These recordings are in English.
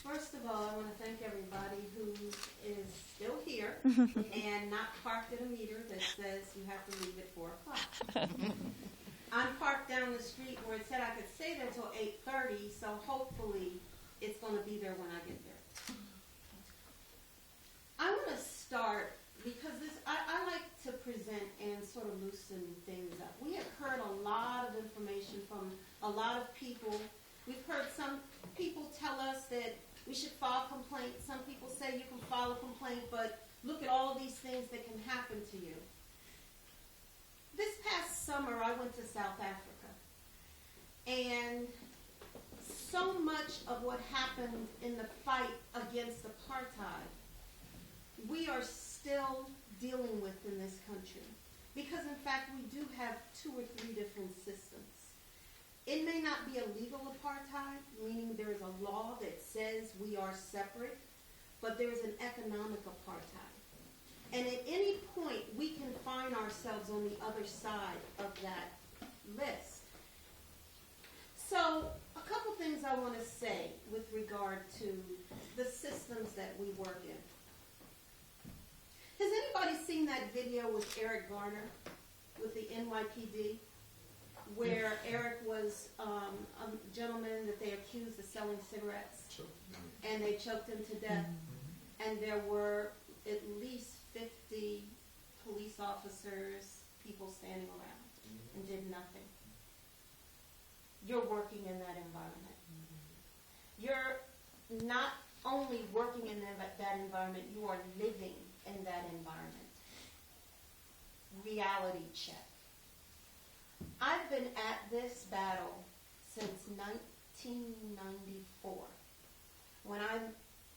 First of all, I want to thank everybody who is still here and not parked at a meter that says you have to leave at 4 o'clock. I'm parked down the street where it said I could stay there until 8:30, so hopefully it's going to be there when I get there. I want to start because I like to present and sort of loosen things up. We have heard a lot of information from a lot of people. We've heard some people tell us that we should file a complaint. Some people say you can file a complaint, but look at all of these things that can happen to you. This past summer, I went to South Africa, and so much of what happened in the fight against apartheid, we are still dealing with in this country. Because, in fact, we do have 2 or 3 different systems. It may not be a legal apartheid, meaning there is a law that says we are separate, but there is an economic apartheid. And at any point, we can find ourselves on the other side of that list. So, a couple things I want to say with regard to the systems that we work in. Has anybody seen that video with Eric Garner with the NYPD? Where Eric was a gentleman that they accused of selling cigarettes, and they choked him to death, and there were at least 50 police officers, people standing around, and did nothing. You're working in that environment. You're not only working in that environment, you are living in that environment. Reality check. I've been at this battle since 1994, when I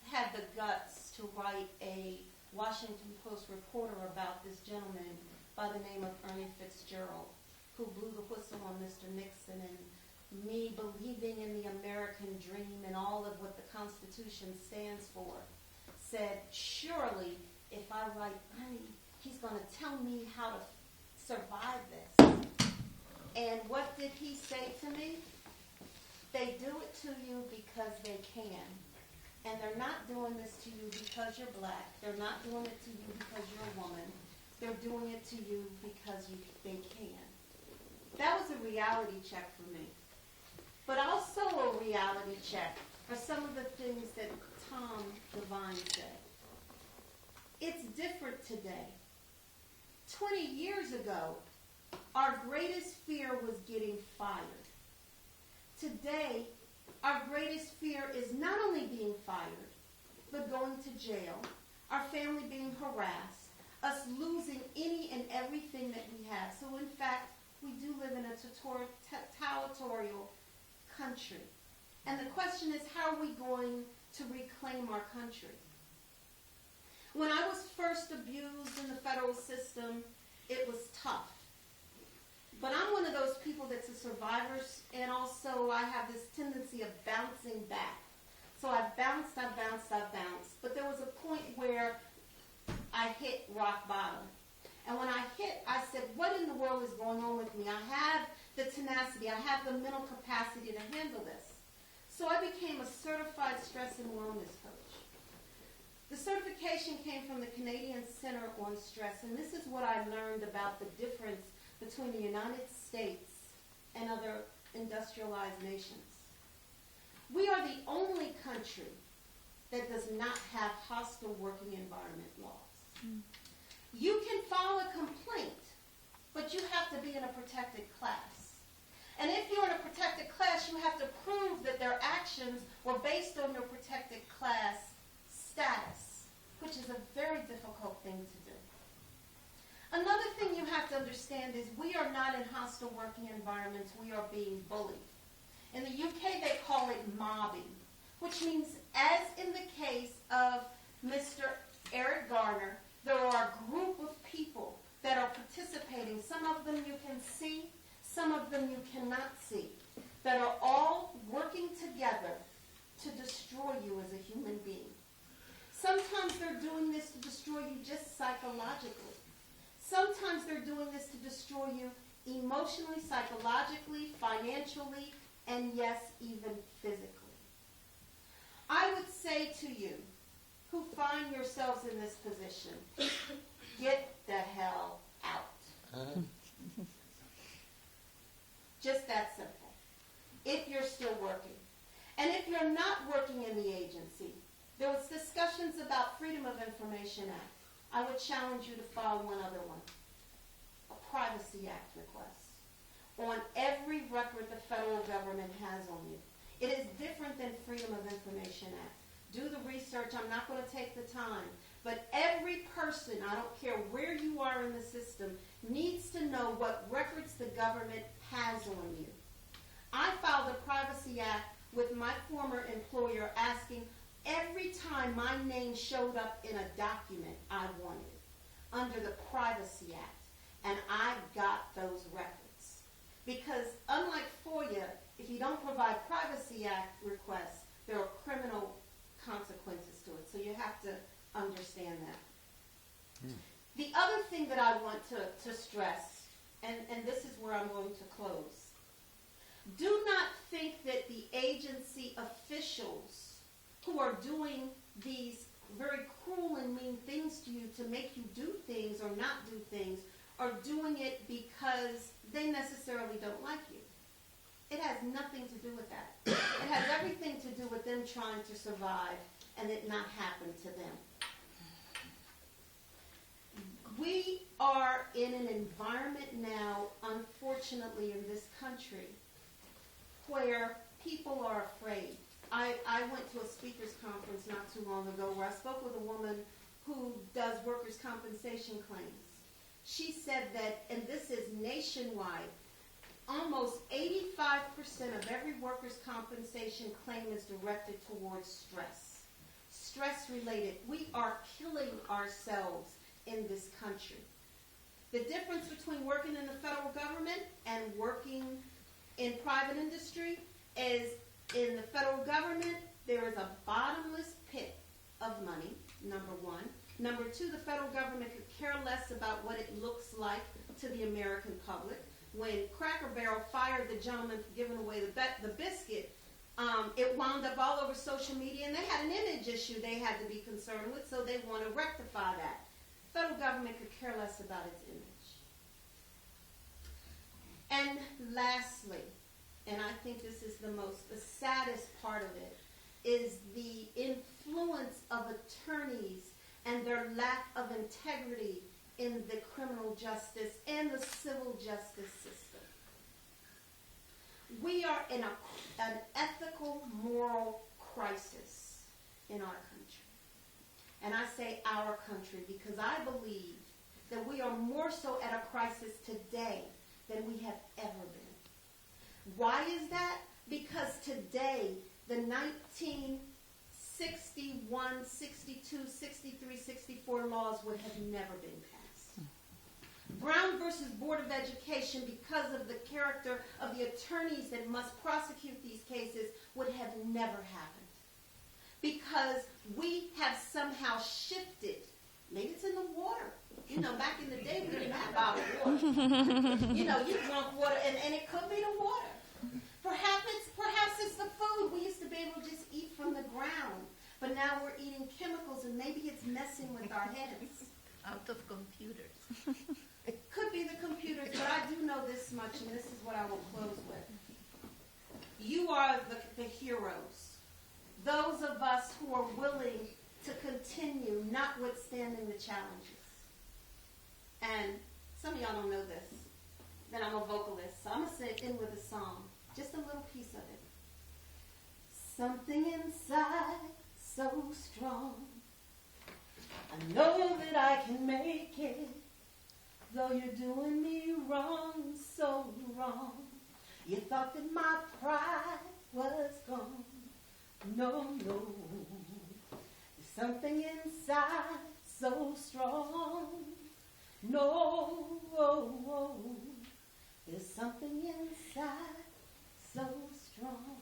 had the guts to write a Washington Post reporter about this gentleman by the name of Ernie Fitzgerald, who blew the whistle on Mr. Nixon, and me believing in the American dream and all of what the Constitution stands for, said, surely if I write Ernie, he's going to tell me how to survive this. And what did he say to me? They do it to you because they can. And they're not doing this to you because you're black. They're not doing it to you because you're a woman. They're doing it to you because they can. That was a reality check for me. But also a reality check are some of the things that Tom Devine said. It's different today. 20 years ago, our greatest fear was getting fired. Today, our greatest fear is not only being fired, but going to jail, our family being harassed, us losing any and everything that we have. So in fact, we do live in a territorial country. And the question is, how are we going to reclaim our country? When I was first abused in the federal system, it was tough. But I'm one of those people that's a survivor, and also I have this tendency of bouncing back. So I bounced. But there was a point where I hit rock bottom. And when I hit, I said, what in the world is going on with me? I have the tenacity. I have the mental capacity to handle this. So I became a certified stress and wellness coach. The certification came from the Canadian Center on Stress, and this is what I learned about the difference between the United States and other industrialized nations. We are the only country that does not have hostile working environment laws. You can file a complaint, but you have to be in a protected class. And if you're in a protected class, you have to prove that their actions were based on your protected class status, which is a very difficult thing to do. Another thing you have to understand is we are not in hostile working environments. We are being bullied. In the UK, they call it mobbing, which means, as in the case of Mr. Eric Garner, there are a group of people that are participating. Some of them you can see, some of them you cannot see, that are all working together to destroy you as a human being. Sometimes they're doing this to destroy you just psychologically. Sometimes they're doing this to destroy you emotionally, psychologically, financially, and yes, even physically. I would say to you who find yourselves in this position, get the hell out. Just that simple. If you're still working. And if you're not working in the agency, there was discussions about Freedom of Information Act. I would challenge you to file one other one, a Privacy Act request, on every record the federal government has on you. It is different than Freedom of Information Act. Do the research. I'm not going to take the time. But every person, I don't care where you are in the system, needs to know what records the government has on you. I filed a Privacy Act with my former employer asking every time my name showed up in a document I wanted under the Privacy Act, and I got those records. Because unlike FOIA, if you don't provide Privacy Act requests, there are criminal consequences to it. So you have to understand that. The other thing that I want to stress, and this is where I'm going to close, do not think that the agency officials who are doing these very cruel and mean things to you to make you do things or not do things are doing it because they necessarily don't like you. It has nothing to do with that. It has everything to do with them trying to survive and it not happen to them. We are in an environment now, unfortunately, in this country where people are afraid. I went to a speakers conference not too long ago where I spoke with a woman who does workers' compensation claims. She said that, and this is nationwide, almost 85% of every workers' compensation claim is directed towards stress. Stress-related. We are killing ourselves in this country. The difference between working in the federal government and working in private industry is in the federal government, there is a bottomless pit of money, number one. Number two, the federal government could care less about what it looks like to the American public. When Cracker Barrel fired the gentleman for giving away the biscuit, it wound up all over social media, and they had an image issue they had to be concerned with, so they want to rectify that. The federal government could care less about its image. And lastly, and I think this is the saddest part of it, is the influence of attorneys and their lack of integrity in the criminal justice and the civil justice system. We are in an ethical, moral crisis in our country. And I say our country because I believe that we are more so at a crisis today than we have ever been. Why is that? Because today, the 1961, 62, 63, 64 laws would have never been passed. Brown versus Board of Education, because of the character of the attorneys that must prosecute these cases, would have never happened. Because we have somehow shifted. Maybe it's in the water. You know, back in the day, we didn't have bottled water. You know, you drunk water, and it could be the water. Perhaps it's the food. We used to be able to just eat from the ground. But now we're eating chemicals, and maybe it's messing with our heads. Out of computers. It could be the computers, but I do know this much, and this is what I will close with. You are the heroes. Those of us who are willing to continue, notwithstanding the challenges. And some of y'all don't know this, that I'm a vocalist, so I'm going to sing in with a song, just a little piece of it. Something inside so strong, I know that I can make it, though you're doing me wrong, so wrong. You thought that my pride was gone. No, no. There's something inside so strong. No, there's something inside so strong.